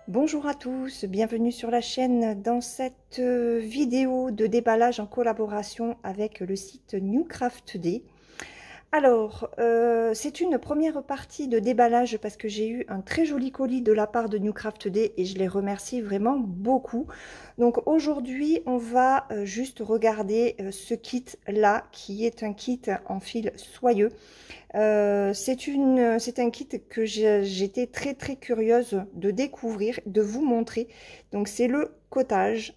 Bonjour à tous, bienvenue sur la chaîne dans cette vidéo de déballage en collaboration avec le site NewCraft.d. Alors, c'est une première partie de déballage parce que j'ai eu un très joli colis de la part de NewCraft.d et je les remercie vraiment beaucoup. Donc aujourd'hui, on va juste regarder ce kit-là qui est un kit en fil soyeux. C'est un kit que j'étais très curieuse de découvrir, de vous montrer. Donc c'est le cottage.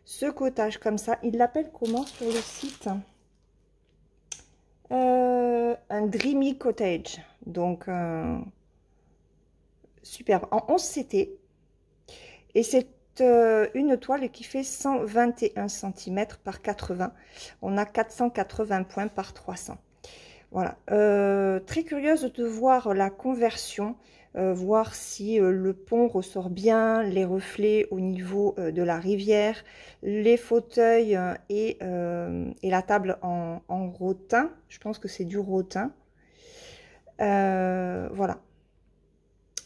Ce cottage comme ça, il l'appelle comment sur le site? Un Dreamy Cottage. Donc superbe, en 11 CT. Et c'est une toile qui fait 121 cm par 80. On a 480 points par 300. Voilà, très curieuse de voir la conversion, voir si le pont ressort bien, les reflets au niveau de la rivière, les fauteuils et la table en rotin. Je pense que c'est du rotin. Voilà,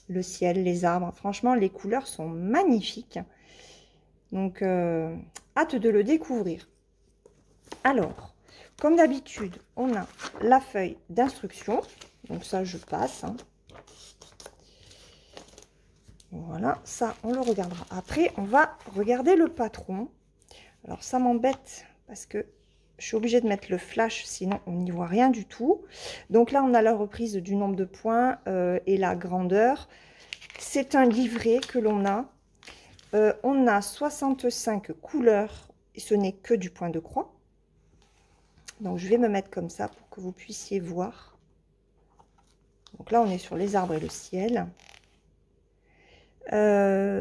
le ciel, les arbres. Franchement, les couleurs sont magnifiques. Donc, hâte de le découvrir. Alors, comme d'habitude, on a la feuille d'instruction. Donc ça, je passe. Hein. Voilà, ça, on le regardera après. On va regarder le patron. Alors, ça m'embête parce que je suis obligée de mettre le flash, sinon on n'y voit rien du tout. Donc là, on a la reprise du nombre de points et la grandeur. C'est un livret que l'on a. On a 65 couleurs et ce n'est que du point de croix. Donc, je vais me mettre comme ça pour que vous puissiez voir. Donc là, on est sur les arbres et le ciel.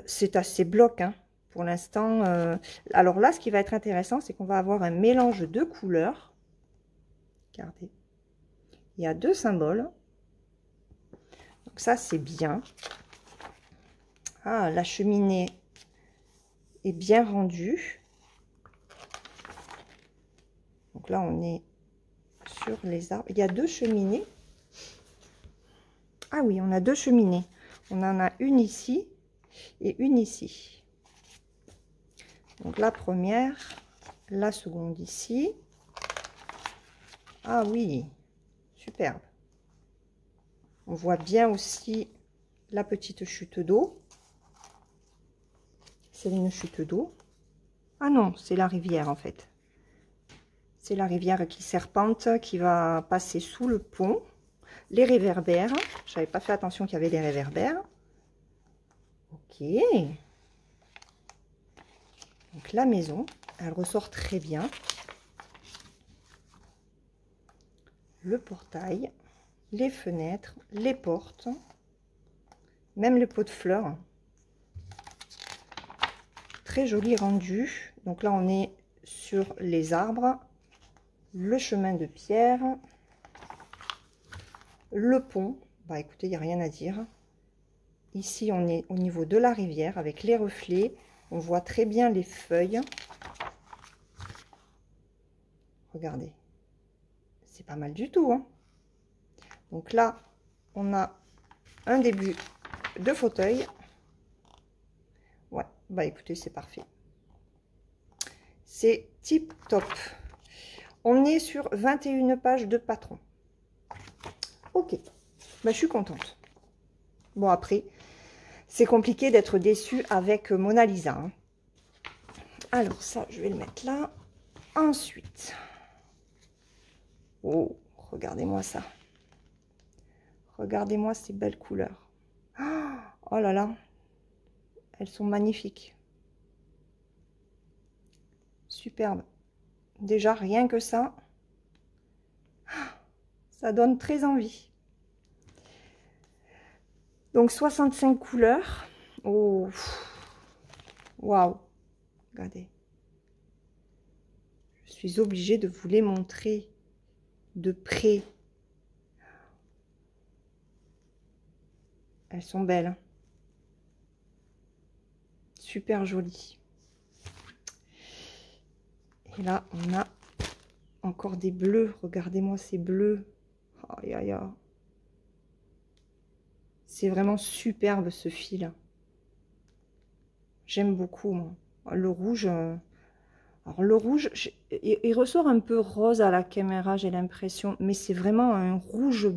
C'est assez bloc hein, pour l'instant. Alors là, ce qui va être intéressant, c'est qu'on va avoir un mélange de couleurs. Regardez. Il y a deux symboles. Donc ça, c'est bien. Ah, la cheminée est bien rendue. Donc là, on est sur les arbres. Il y a deux cheminées. Ah oui, on a deux cheminées. On en a une ici et une ici. Donc la première, la seconde ici. Ah oui, superbe. On voit bien aussi la petite chute d'eau. C'est une chute d'eau. Ah non, c'est la rivière en fait. C'est la rivière qui serpente, qui va passer sous le pont. Les réverbères. Je n'avais pas fait attention qu'il y avait des réverbères. Ok. Donc la maison, elle ressort très bien. Le portail, les fenêtres, les portes, même le pot de fleurs. Très joli rendu. Donc là, on est sur les arbres, le chemin de pierre, le pont. Bah écoutez, il n'y a rien à dire. Ici, on est au niveau de la rivière avec les reflets. On voit très bien les feuilles. Regardez. C'est pas mal du tout. Hein. Donc là, on a un début de fauteuil. Ouais, bah écoutez, c'est parfait. C'est tip top. On est sur 21 pages de patron. Ok, bah, je suis contente. Bon, après, c'est compliqué d'être déçu avec Mona Lisa. Hein. Alors, ça, je vais le mettre là. Ensuite, oh, regardez-moi ça. Regardez-moi ces belles couleurs. Oh là là, elles sont magnifiques. Superbe. Déjà, rien que ça, ça donne très envie. Donc, 65 couleurs. Oh, waouh. Regardez. Je suis obligée de vous les montrer de près. Elles sont belles. Super jolies. Et là, on a encore des bleus. Regardez-moi ces bleus. Aïe, aïe, aïe. C'est vraiment superbe ce fil. J'aime beaucoup, moi. Le rouge... alors, le rouge, il ressort un peu rose à la caméra, j'ai l'impression. Mais c'est vraiment un rouge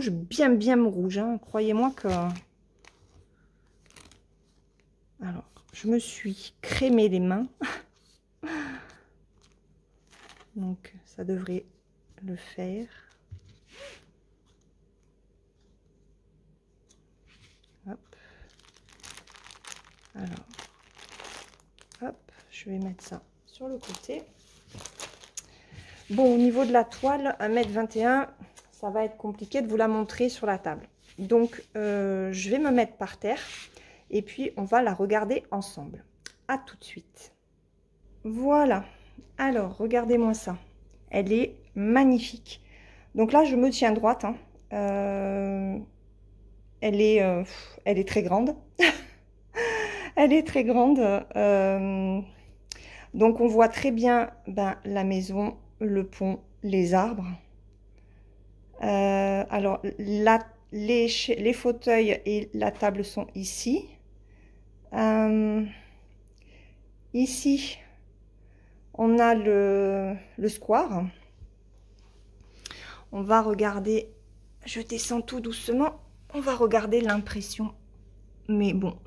bien, bien rouge. Hein. Croyez-moi que... Alors, je me suis crémé les mains. Donc, ça devrait le faire. Hop. Alors, hop, je vais mettre ça sur le côté. Bon, au niveau de la toile, 1,21 m, ça va être compliqué de vous la montrer sur la table. Donc, je vais me mettre par terre et puis on va la regarder ensemble. À tout de suite. Voilà. Alors, regardez-moi ça. Elle est magnifique. Donc là, je me tiens droite. Hein. Elle est très grande. Elle est très grande. Donc, on voit très bien la maison, le pont, les arbres. Alors, les fauteuils et la table sont ici. Ici, on a le square. On va regarder, je descends tout doucement, on va regarder l'impression. Mais bon,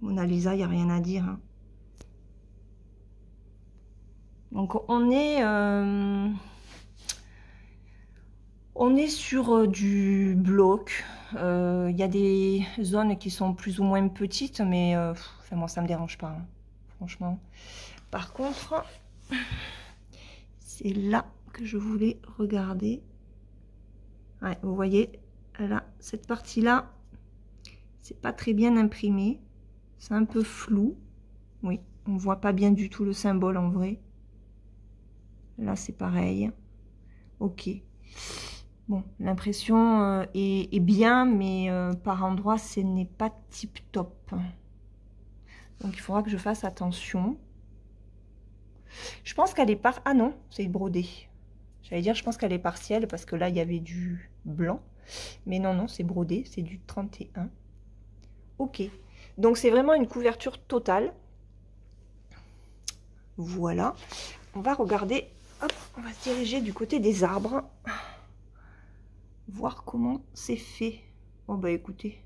Mona Lisa, il n'y a rien à dire. Hein. Donc on est sur du bloc. Il y a des zones qui sont plus ou moins petites, mais enfin, moi ça me dérange pas, hein, franchement. Par contre, c'est là que je voulais regarder. Ouais, vous voyez, là, cette partie-là, c'est pas très bien imprimé. C'est un peu flou. Oui, on voit pas bien du tout le symbole en vrai. Là, c'est pareil. Ok. Bon, l'impression est bien, mais par endroits, ce n'est pas tip top. Donc, il faudra que je fasse attention. Je pense qu'elle est par... Ah non, c'est brodé. J'allais dire, je pense qu'elle est partielle parce que là, il y avait du blanc. Mais non, non, c'est brodé, c'est du 31. Ok. Donc, c'est vraiment une couverture totale. Voilà. On va regarder. Hop, on va se diriger du côté des arbres. Voir comment c'est fait. Oh, bah écoutez.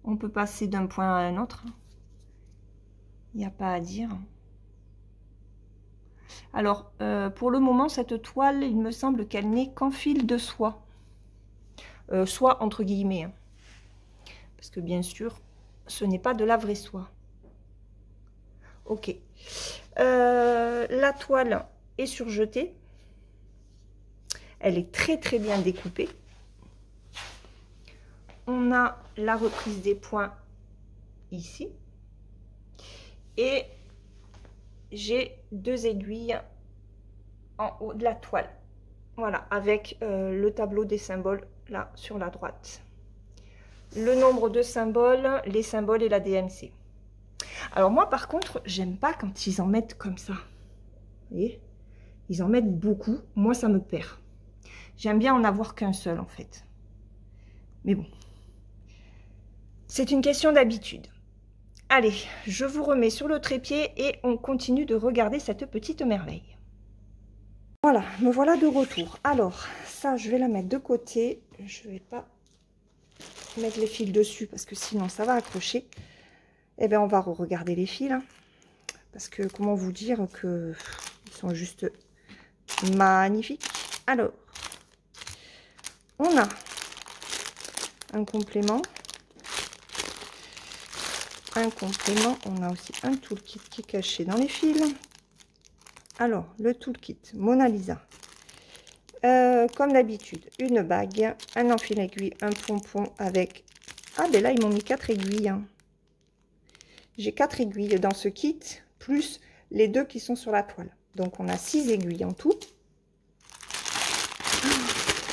On peut passer d'un point à un autre. Il n'y a pas à dire. Alors, pour le moment, cette toile, il me semble qu'elle n'est qu'en fil de soie. Soie entre guillemets. Hein. Parce que bien sûr, ce n'est pas de la vraie soie. Ok. La toile est surjetée. Elle est très très bien découpée. On a la reprise des points ici. Et j'ai 2 aiguilles en haut de la toile. Voilà, avec le tableau des symboles là sur la droite. Le nombre de symboles, les symboles et la DMC. Alors moi par contre, j'aime pas quand ils en mettent comme ça. Vous voyez? Ils en mettent beaucoup. Moi ça me perd. J'aime bien en avoir qu'un seul en fait. Mais bon. C'est une question d'habitude. Allez, je vous remets sur le trépied et on continue de regarder cette petite merveille. Voilà, me voilà de retour. Alors, ça, je vais la mettre de côté. Je ne vais pas mettre les fils dessus parce que sinon, ça va accrocher. Eh bien, on va regarder les fils. Hein, parce que, comment vous dire que ils sont juste magnifiques. Alors, on a un complément. On a aussi un toolkit qui est caché dans les fils. Alors, le toolkit Mona Lisa. Comme d'habitude, une bague, un enfil aiguille, un pompon avec... Ah, ben là, ils m'ont mis 4 aiguilles. Hein. J'ai 4 aiguilles dans ce kit, plus les 2 qui sont sur la toile. Donc, on a 6 aiguilles en tout.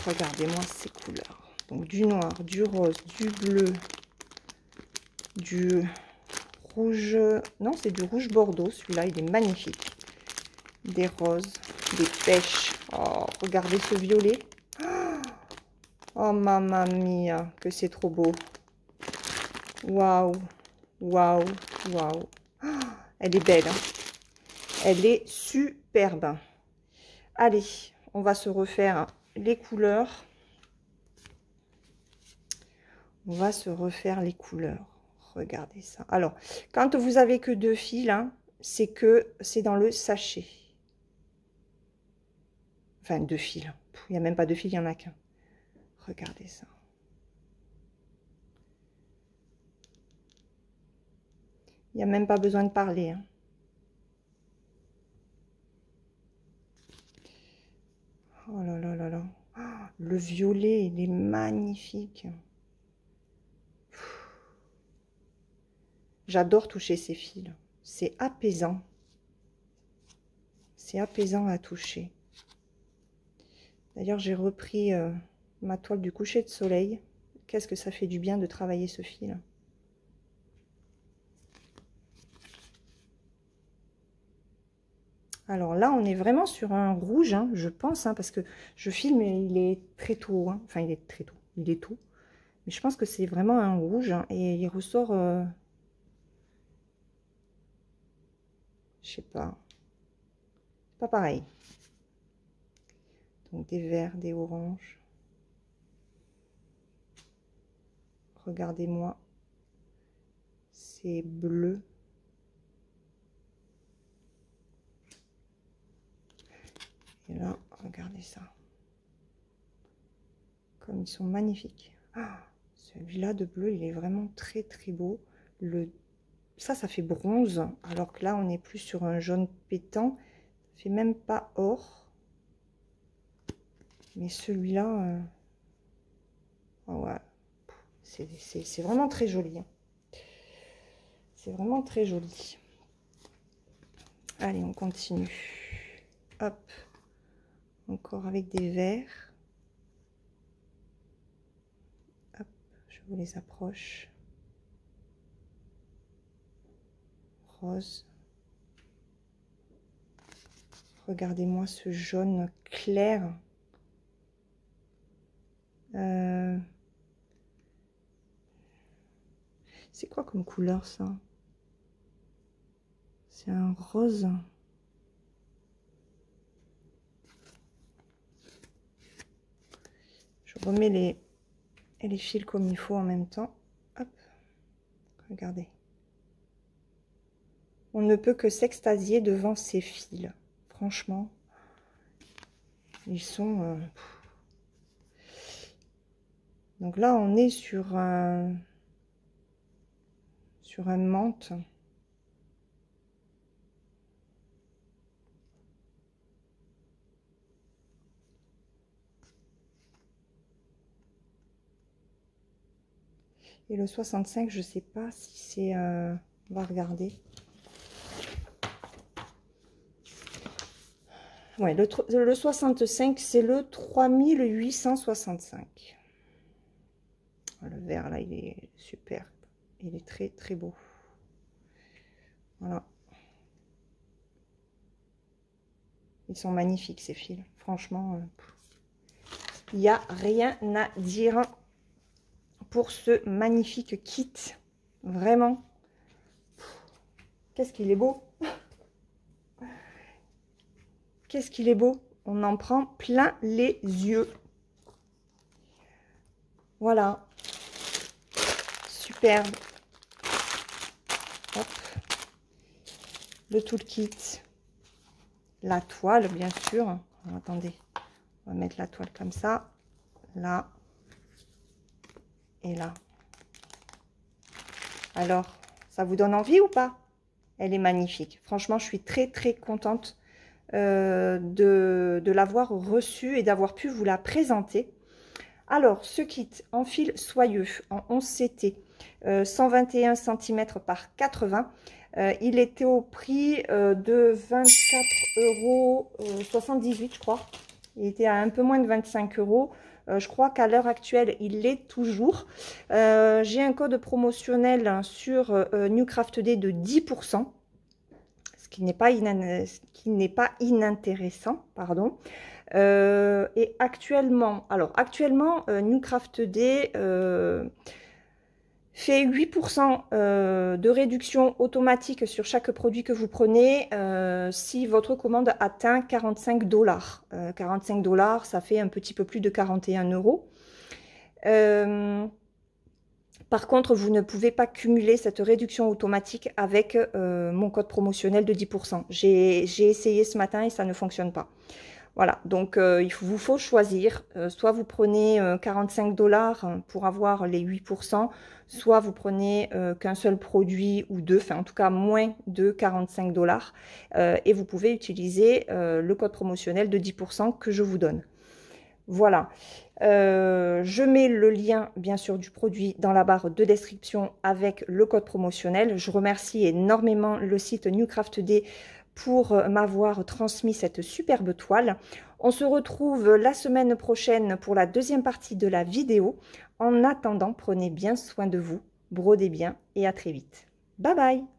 Regardez-moi ces couleurs. Donc, du noir, du rose, du bleu, du rouge... Non, c'est du rouge bordeaux. Celui-là, il est magnifique. Des roses, des pêches. Oh, regardez ce violet. Oh, mamma mia, que c'est trop beau. Waouh. Waouh, waouh. Ah, elle est belle, hein. Elle est superbe. Allez, on va se refaire les couleurs. On va se refaire les couleurs. Regardez ça. Alors, quand vous avez que 2 fils, hein, c'est que c'est dans le sachet. Enfin, 2 fils. Il n'y a même pas 2 fils, il n'y en a qu'un. Regardez ça. Il n'y a même pas besoin de parler, hein. Oh là là là là. Oh, le violet, il est magnifique. J'adore toucher ces fils. C'est apaisant. C'est apaisant à toucher. D'ailleurs, j'ai repris ma toile du coucher de soleil. Qu'est-ce que ça fait du bien de travailler ce fil. Alors là, on est vraiment sur un rouge, hein, je pense, hein, parce que je filme, il est très tôt. Hein. Enfin, il est très tôt. Il est tôt. Mais je pense que c'est vraiment un rouge, hein, et il ressort... je sais pas. Pas pareil. Donc des verts, des oranges. Regardez-moi. C'est bleu. Et là, regardez ça. Comme ils sont magnifiques. Ah, celui-là de bleu, il est vraiment très très beau. Ça fait bronze. Alors que là, on est plus sur un jaune pétant. Ça fait même pas or. Mais celui-là... oh ouais. C'est vraiment très joli. Hein. C'est vraiment très joli. Allez, on continue. Hop. Encore avec des verts. Hop, je vous les approche. Rose. Regardez-moi ce jaune clair. C'est quoi comme couleur ça? C'est un rose. Je remets les fils comme il faut en même temps. Hop, regardez. On ne peut que s'extasier devant ces fils. Franchement, ils sont... Donc là, on est sur un menthe. Et le 65, je sais pas si c'est... on va regarder. Ouais, le 65, c'est le 3865. Le vert, là, il est super. Il est très, très beau. Voilà. Ils sont magnifiques, ces fils. Franchement, il n'y a rien à dire pour ce magnifique kit. Vraiment. Qu'est-ce qu'il est beau. Qu'est-ce qu'il est beau. On en prend plein les yeux. Voilà. Superbe. Hop. Le toolkit. La toile, bien sûr. Alors, attendez. On va mettre la toile comme ça. Là. Et là. Alors, ça vous donne envie ou pas? Elle est magnifique. Franchement, je suis très, très contente de l'avoir reçue et d'avoir pu vous la présenter. Alors, ce kit en fil soyeux en 11 CT, 121 cm par 80, il était au prix de 24,78 €, je crois. Il était à un peu moins de 25 €. Je crois qu'à l'heure actuelle, il l'est toujours. J'ai un code promotionnel sur NewCraftD de 10%. Ce qui n'est pas inintéressant, pardon. Et actuellement, NewCraftD fait 8% de réduction automatique sur chaque produit que vous prenez si votre commande atteint 45 $. 45 $, ça fait un petit peu plus de 41 €. Par contre, vous ne pouvez pas cumuler cette réduction automatique avec mon code promotionnel de 10%. J'ai essayé ce matin et ça ne fonctionne pas. Voilà, donc il vous faut choisir. Soit vous prenez 45 $ pour avoir les 8%, soit vous prenez qu'un seul produit ou deux, enfin en tout cas moins de 45 $. Et vous pouvez utiliser le code promotionnel de 10% que je vous donne. Voilà, je mets le lien bien sûr du produit dans la barre de description avec le code promotionnel. Je remercie énormément le site NewCraftD pour m'avoir transmis cette superbe toile. On se retrouve la semaine prochaine pour la deuxième partie de la vidéo. En attendant, prenez bien soin de vous, brodez bien et à très vite. Bye bye!